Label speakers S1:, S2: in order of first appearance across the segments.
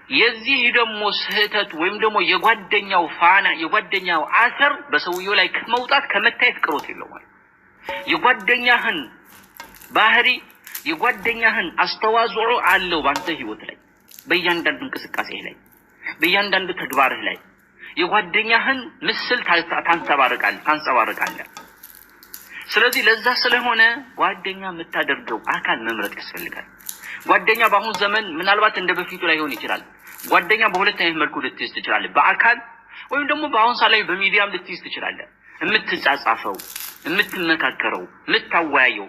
S1: የዚህ ደግሞ ስህተት ወይም ደግሞ የጓደኛው ፋና የጓደኛው አሰር በሰውየው ላይ ከመውጣት ከመታየት ቅሮት የለውም። የጓደኛህን ባህሪ የጓደኛህን አስተዋጽኦ አለው ባንተ ህይወት ላይ በእያንዳንዱ እንቅስቃሴህ ላይ በእያንዳንዱ ተግባርህ ላይ የጓደኛህን ምስል ታንጸባርቃለህ። ስለዚህ ለዛ ስለሆነ ጓደኛ የምታደርገው አካል መምረጥ ያስፈልጋል። ጓደኛ በአሁን ዘመን ምናልባት እንደበፊቱ ላይሆን ይችላል። ጓደኛ በሁለት አይነት መልኩ ልትይዝ ትችላለህ። በአካል ወይም ደግሞ በአሁን ሰዓት ላይ በሚዲያም ልትይዝ ትችላለህ። የምትጻጻፈው፣ የምትመካከረው፣ የምታወያየው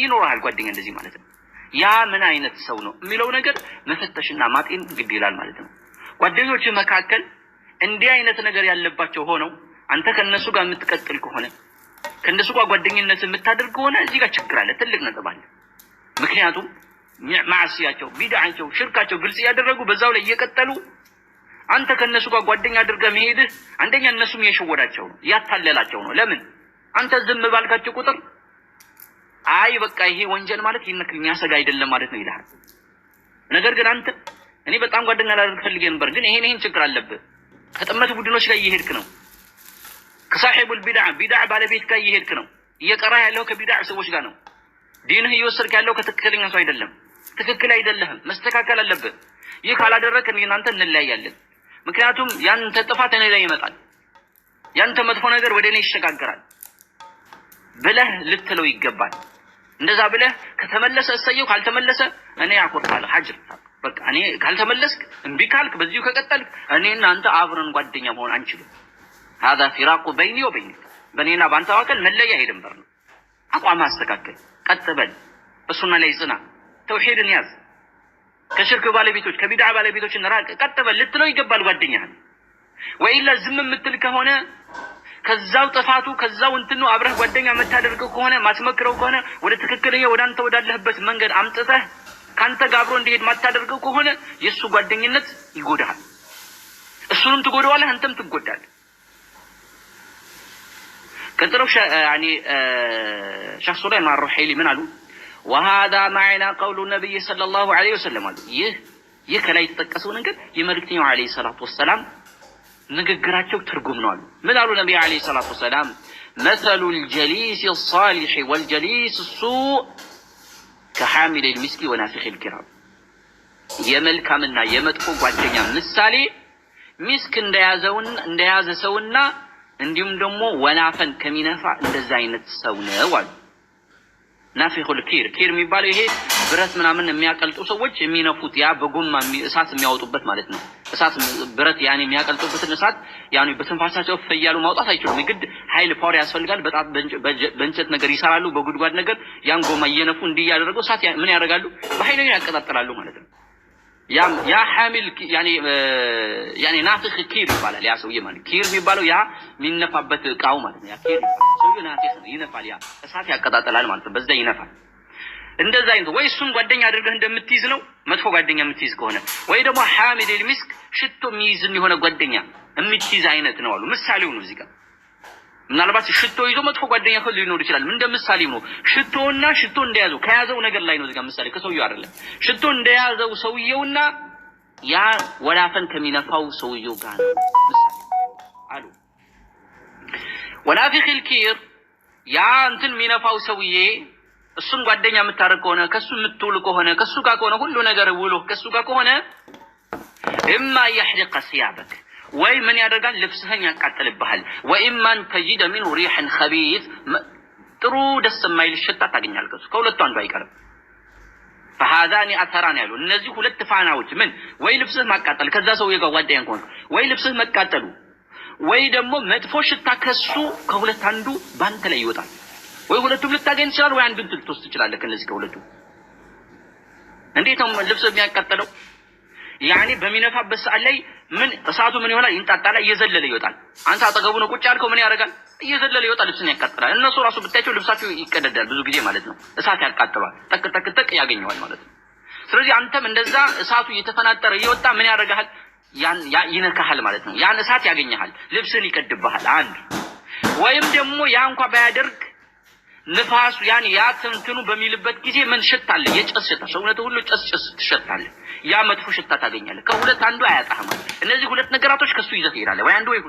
S1: ይኖርሃል ጓደኛ እንደዚህ ማለት ነው። ያ ምን አይነት ሰው ነው የሚለው ነገር መፈተሽና ማጤን ግድ ይላል ማለት ነው። ጓደኞች መካከል እንዲህ አይነት ነገር ያለባቸው ሆነው አንተ ከነሱ ጋር የምትቀጥል ከሆነ ከነሱ ጋር ጓደኝነት የምታደርግ ከሆነ እዚህ ጋር ችግር አለ፣ ትልቅ ነጥብ አለ። ምክንያቱም ማዕሲያቸው፣ ቢድዓቸው፣ ሽርካቸው ግልጽ ያደረጉ በዛው ላይ እየቀጠሉ አንተ ከነሱ ጋር ጓደኛ አድርገህ መሄድህ አንደኛ እነሱም የሸወዳቸው ነው፣ ያታለላቸው ነው። ለምን አንተ ዝም ባልካቸው ቁጥር አይ በቃ ይሄ ወንጀል ማለት ይነክልኛ ሰጋ አይደለም ማለት ነው ይላል። ነገር ግን አንተ እኔ በጣም ጓደኛ ላደርግ ፈልጌ ነበር ግን ይሄን ችግር አለብህ፣ ከጥመት ቡድኖች ጋር እየሄድክ ነው፣ ከሳሒቡል ቢድዓ ባለቤት ጋር እየሄድክ ነው፣ እየቀራ ያለው ከቢድዓ ሰዎች ጋር ነው፣ ዲንህ እየወሰድክ ያለው ከትክክለኛ ሰው አይደለም፣ ትክክል አይደለህም፣ መስተካከል አለብህ። ይህ ካላደረክ እኔ እናንተ እንለያያለን። ምክንያቱም ያንተ ጥፋት እኔ ላይ ይመጣል፣ ያንተ መጥፎ ነገር ወደ እኔ ይሸጋገራል ብለህ ልትለው ይገባል። እንደዛ ብለህ ከተመለሰ እሰየው፣ ካልተመለሰ እኔ አኮርፋለሁ ሐጅር በቃ እኔ ካልተመለስክ እምቢ ካልክ በዚሁ ከቀጠልክ እኔና አንተ አብረን ጓደኛ መሆን አንችልም። هذا فراق بيني وبينك በእኔና ባንተ መካከል መለያ አይደንበር ነው። አቋም አስተካክል፣ ቀጥ በል፣ በሱና ላይ ጽና፣ ተውሂድን ያዝ፣ ከሽርክ ባለቤቶች ከቢድዓ ባለቤቶች ራቅ፣ ቀጥ በል ልትለው ይገባል ጓደኛህን። ወይላ ዝም የምትል ከሆነ ከዛው ጥፋቱ ከዛው እንትኑ አብረህ ጓደኛ የምታደርገው ከሆነ ማስመክረው ከሆነ ወደ ትክክለኛ ወደ አንተ ወዳለህበት መንገድ አምጥተህ ካንተ ጋር አብሮ እንዲሄድ ማታደርገው ከሆነ የሱ ጓደኝነት ይጎዳሃል፣ እሱንም ትጎዳዋለህ፣ አንተም ትጎዳለህ። كتروا يعني شخص سليمان الرحيلي من قالوا وهذا معنى قول النبي صلى الله عليه وسلم ይህ ከላይ የተጠቀሰው ነገር የመልእክተኛው አለይሂ ሰላቱ ወሰላም ንግግራቸው ትርጉም ነው አሉ። ምን አሉ ነብዩ አለይሂ ሰላቱ ወሰላም? مثل الجليس الصالح والجليس السوء كحامل المسك ونافخ الكرام የመልካምና የመጥፎ ጓደኛ ምሳሌ ሚስክ እንደያዘ ሰውና እንዲሁም ደግሞ ወናፈን ከሚነፋ እንደዛ አይነት ሰው ነው አሉ። ናፊኹል ኪር የሚባለው ይሄ ብረት ምናምን የሚያቀልጡ ሰዎች የሚነፉት ያ በጎማ እሳት የሚያወጡበት ማለት ነው። እሳት ብረት ያኔ የሚያቀልጡበትን እሳት ያኔ በትንፋሳቸው ፈያሉ ማውጣት አይችሉም። የግድ ኃይል ፓወር ያስፈልጋል። በጣም በእንጨት ነገር ይሰራሉ፣ በጉድጓድ ነገር ያን ጎማ እየነፉ እንዲህ ያደረጉ እሳት ምን ያደርጋሉ? በኃይለኛ ያቀጣጥላሉ ማለት ነው። ያ ሐሚል ያኔ ናፊኽ ኪር ይባላል። ያ ሰውዬ ማለት ኪር የሚባለው ያ የሚነፋበት እቃው ማለት ነው። ያ ኪር ሰውዬ ናፊኽ ነው፣ ይነፋል፣ ያ እሳት ያቀጣጥላል ማለት ነው። በዛ ይነፋል። እንደዛ አይነት ወይ እሱን ጓደኛ አድርገህ እንደምትይዝ ነው መጥፎ ጓደኛ የምትይዝ ከሆነ፣ ወይ ደግሞ ሐሚል ሚስክ ሽቶ የሚይዝ የሆነ ጓደኛ የምትይዝ አይነት ነው አሉ። ምሳሌው ነው እዚህ ጋር። ምናልባት ሽቶ ይዞ መጥፎ ጓደኛ ከሆነ ሊኖር ይችላል። ምን እንደምሳሌው ነው። ሽቶና ሽቶ እንደያዘው ከያዘው ነገር ላይ ነው እዚህ ጋር ምሳሌ፣ ከሰውየው አይደለም። ሽቶ እንደያዘው ሰውየውና ያ ወላፈን ከሚነፋው ሰውየው ጋር ነው ምሳሌ አሉ። ወላፊኺል ኪር ያ እንትን የሚነፋው ሰውዬ እሱን ጓደኛ የምታረግ ከሆነ ከሱ የምትውል ከሆነ ከሱ ጋር ከሆነ ሁሉ ነገር ውሎ ከሱ ጋር ከሆነ እማ يحرق ثيابك ወይ ምን ያደርጋል? ልብስህን ያቃጥልብሃል። ወኢማን ተጂደ ሚን ሪሕን ኸቢዝ ጥሩ ደስ የማይል ሽታ ታገኛለህ ከሱ። ከሁለቱ አንዱ አይቀርም። فهذان اثران ያሉ እነዚህ ሁለት ፋናዎች ምን ወይ ልብስህ ማቃጠል ከዛ ሰውዬ ጋር ጓደኛ ከሆነ ወይ ልብስህ መቃጠሉ ወይ ደግሞ መጥፎ ሽታ ከሱ ከሁለት አንዱ ባንተ ላይ ይወጣል። ወይ ሁለቱም ልታገኝ ይችላል፣ ወይ አንዱን ልትወስድ ትችላለህ ከነዚህ ከሁለቱ። እንዴት ነው ልብስህ የሚያቃጥለው? ያኔ በሚነፋበት ሰዓት ላይ ምን እሳቱ ምን ይሆናል? ይንጣጣል፣ እየዘለለ ይወጣል። አንተ አጠገቡ ነው ቁጭ ያልከው ምን ያደርጋል? እየዘለለ ይወጣል፣ ልብስን ያቃጥላል። እነሱ ራሱ ብታያቸው ልብሳቸው ይቀደዳል ብዙ ጊዜ ማለት ነው። እሳት ያቃጥላል፣ ጠቅ ያገኘዋል ማለት ነው። ስለዚህ አንተም እንደዛ እሳቱ እየተፈናጠረ እየወጣ ምን ያደርጋል? ያን ይነካሃል ማለት ነው። ያን እሳት ያገኘሃል፣ ልብስን ይቀድብሃል። አንድ ወይም ደግሞ ያ እንኳን ባያደርግ ንፋሱ ያን ያ ትንትኑ በሚልበት ጊዜ ምን ሽታለ? የጨስ ሽታ፣ ሰውነቱ ሁሉ ጨስ ትሸታለህ። ያ መጥፎ ሽታ ታገኛለህ። ከሁለት አንዱ አያጣህም። እነዚህ ሁለት ነገራቶች ከሱ ይዘህ ትሄዳለህ ወይ አንዱ ወይ